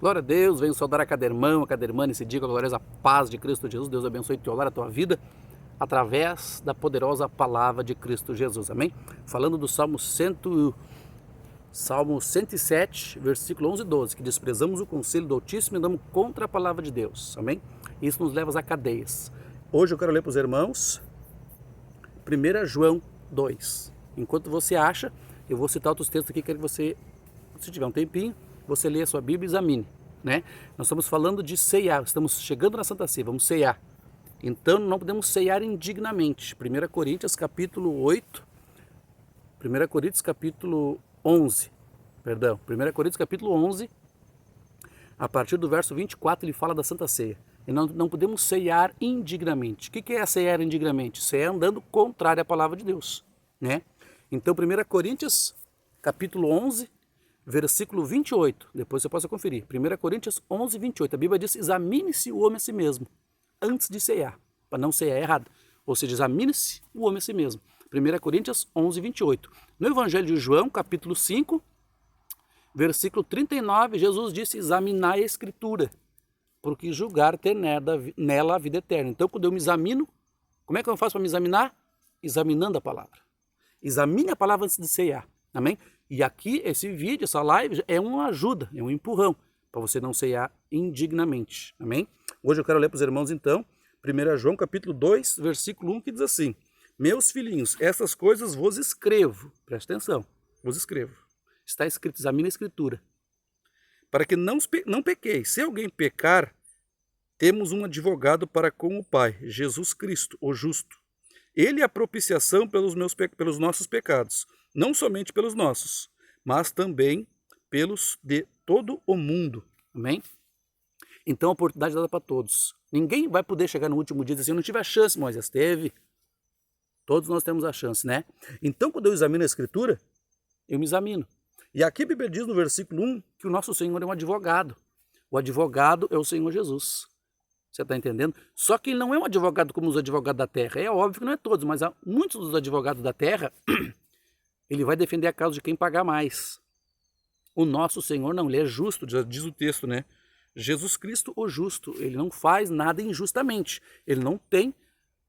Glória a Deus, venho saudar a cada irmão, a cada irmã nesse dia com a gloriosa paz de Cristo Jesus. Deus abençoe e te a tua vida através da poderosa palavra de Cristo Jesus, amém? Falando do Salmo 107, versículo 11 e 12, que desprezamos o conselho do Altíssimo e andamos contra a palavra de Deus, amém? Isso nos leva a cadeias. Hoje eu quero ler para os irmãos 1 João 2. Enquanto você acha, eu vou citar outros textos aqui, quero que você, se tiver um tempinho, você lê a sua Bíblia e examine, né? Nós estamos falando de ceiar, estamos chegando na Santa Ceia, vamos ceiar. Então não podemos ceiar indignamente. 1 Coríntios capítulo 8, 1 Coríntios capítulo 11, perdão, 1 Coríntios capítulo 11, a partir do verso 24, ele fala da Santa Ceia. E não podemos ceiar indignamente. O que é ceiar indignamente? Ceiar andando contrário à palavra de Deus, né? Então 1 Coríntios capítulo 11, versículo 28, depois você possa conferir. 1 Coríntios 11, 28, a Bíblia diz: examine-se o homem a si mesmo, antes de ceiar, para não ceiar errado. Ou seja, examine-se o homem a si mesmo. 1 Coríntios 11, 28. No Evangelho de João, capítulo 5, versículo 39, Jesus disse: examinai a Escritura, porque julgar ter nela a vida eterna. Então, quando eu me examino, como é que eu faço para me examinar? Examinando a palavra. Examine a palavra antes de ceiar, amém? E aqui, esse vídeo, essa live, é uma ajuda, é um empurrão, para você não ceiar indignamente, amém? Hoje eu quero ler para os irmãos, então, 1 João capítulo 2, versículo 1, que diz assim: meus filhinhos, essas coisas vos escrevo, presta atenção, vos escrevo, está escrito, examine a Escritura, para que não pequeis. Se alguém pecar, temos um advogado para com o Pai, Jesus Cristo, o justo. Ele é a propiciação pelos nossos pecados, não somente pelos nossos, mas também pelos de todo o mundo. Amém? Então a oportunidade é dada para todos. Ninguém vai poder chegar no último dia e dizer assim: eu não tive a chance, Moisés teve. Todos nós temos a chance, né? Então quando eu examino a Escritura, eu me examino. E aqui a Bíblia diz no versículo 1 que o nosso Senhor é um advogado. O advogado é o Senhor Jesus. Você está entendendo? Só que ele não é um advogado como os advogados da terra. É óbvio que não é todos, mas há muitos dos advogados da terra, ele vai defender a causa de quem pagar mais. O nosso Senhor não, ele é justo, diz o texto, né? Jesus Cristo, o justo, ele não faz nada injustamente. Ele não tem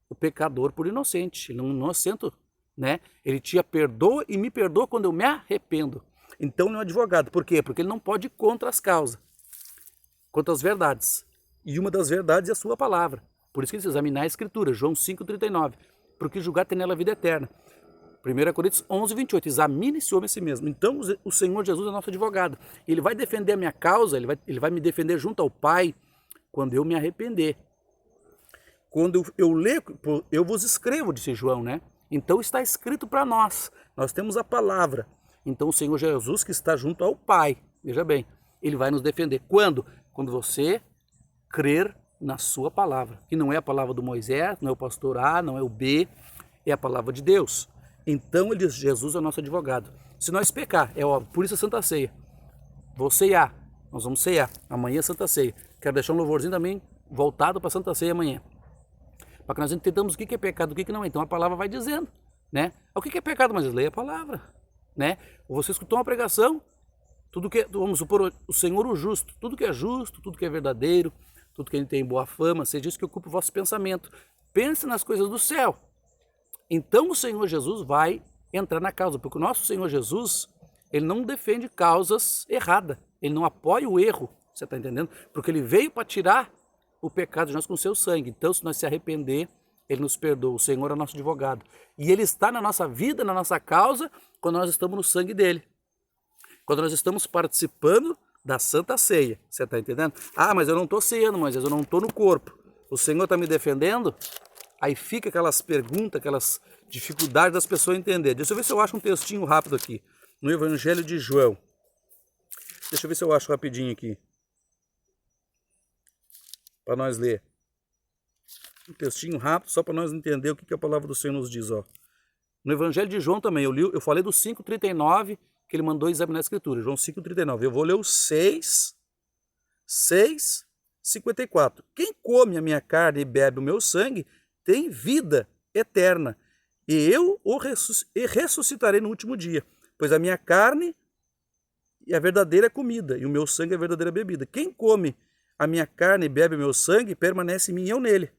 o pecador por inocente. Ele não é inocente, né? Ele te perdoa e me perdoa quando eu me arrependo. Então ele é um advogado. Por quê? Porque ele não pode ir contra as causas, contra as verdades. E uma das verdades é a sua palavra. Por isso que ele diz: examinar a Escritura, João 5,39. Porque julgar tem nela a vida eterna. 1 Coríntios 11, 28. Examine-se o homem a si mesmo. Então o Senhor Jesus é nosso advogado. Ele vai defender a minha causa, ele vai me defender junto ao Pai quando eu me arrepender. Quando eu leio, eu vos escrevo, disse João, né? Então está escrito para nós. Nós temos a palavra. Então o Senhor Jesus, que está junto ao Pai, veja bem, ele vai nos defender. Quando? Quando você crer na sua palavra, que não é a palavra do Moisés, não é o pastor A, não é o B, é a palavra de Deus. Então ele diz: Jesus é nosso advogado. Se nós pecar, é óbvio, por isso a Santa Ceia. Vou ceiar, nós vamos ceiar. Amanhã é Santa Ceia. Quero deixar um louvorzinho também voltado para a Santa Ceia amanhã, para que nós entendamos o que é pecado, o que não é. Então a palavra vai dizendo, né? O que é pecado? Mas leia a palavra, né? Ou você escutou uma pregação, tudo que, vamos supor, o Senhor o justo, tudo que é justo, tudo que é verdadeiro, tudo que ele tem boa fama, seja isso que ocupa o vosso pensamento. Pense nas coisas do céu. Então o Senhor Jesus vai entrar na causa, porque o nosso Senhor Jesus, ele não defende causas erradas, ele não apoia o erro, você está entendendo? Porque ele veio para tirar o pecado de nós com o seu sangue. Então, se nós se arrepender, ele nos perdoa. O Senhor é nosso advogado. E ele está na nossa vida, na nossa causa, quando nós estamos no sangue dele. Quando nós estamos participando da Santa Ceia. Você está entendendo? Ah, mas eu não estou ceando, Moisés, eu não estou no corpo. O Senhor está me defendendo? Aí fica aquelas perguntas, aquelas dificuldades das pessoas entenderem. Deixa eu ver se eu acho um textinho rápido aqui. No Evangelho de João. Deixa eu ver se eu acho rapidinho aqui, para nós ler. Um textinho rápido, só para nós entender o que a palavra do Senhor nos diz. Ó. No Evangelho de João também, eu falei do 5,39, que ele mandou examinar a Escritura. João 5,39. Eu vou ler o 6,54. Quem come a minha carne e bebe o meu sangue tem vida eterna, e eu o ressuscitarei no último dia, pois a minha carne é a verdadeira comida, e o meu sangue é a verdadeira bebida. Quem come a minha carne e bebe o meu sangue, permanece em mim e eu nele.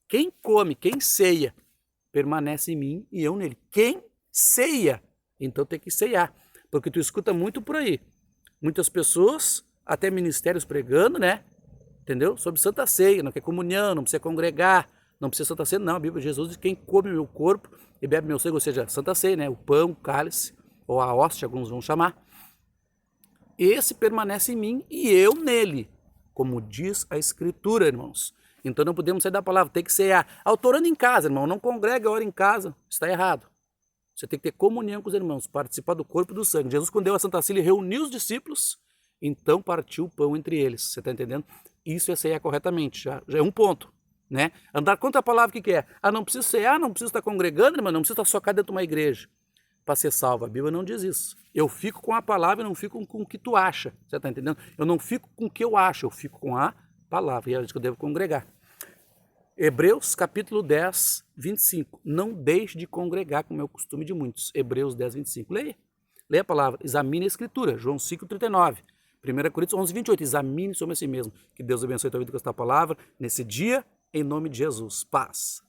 Quem come, quem ceia, permanece em mim e eu nele. Quem ceia, então tem que ceiar. Porque tu escuta muito por aí. Muitas pessoas, até ministérios pregando, né? Entendeu? Sobre Santa Ceia, não quer comunhão, não precisa congregar, não precisa Santa Ceia. Não, a Bíblia de Jesus diz que quem come o meu corpo e bebe meu sangue, ou seja, Santa Ceia, né? O pão, o cálice, ou a hóstia, alguns vão chamar. Esse permanece em mim e eu nele, como diz a Escritura, irmãos. Então não podemos sair da palavra, tem que cear. Autorando em casa, irmão, não congrega a hora em casa, está errado. Você tem que ter comunhão com os irmãos, participar do corpo e do sangue. Jesus, quando deu a Santa Ceia, reuniu os discípulos, então partiu o pão entre eles. Você está entendendo? Isso é cear corretamente, já é um ponto. Né? Andar contra a palavra, o que é? Não preciso cear, não preciso estar congregando, irmão, não preciso estar socado dentro de uma igreja para ser salvo. A Bíblia não diz isso. Eu fico com a palavra e não fico com o que tu acha. Você está entendendo? Eu não fico com o que eu acho, eu fico com a palavra. E é isso que eu devo congregar. Hebreus capítulo 10, 25. Não deixe de congregar, como é o costume de muitos. Hebreus 10, 25. Leia. Leia a palavra. Examine a Escritura. João 5, 39. 1 Coríntios 11, 28. Examine sobre si mesmo. Que Deus abençoe a tua vida com esta palavra nesse dia, em nome de Jesus. Paz.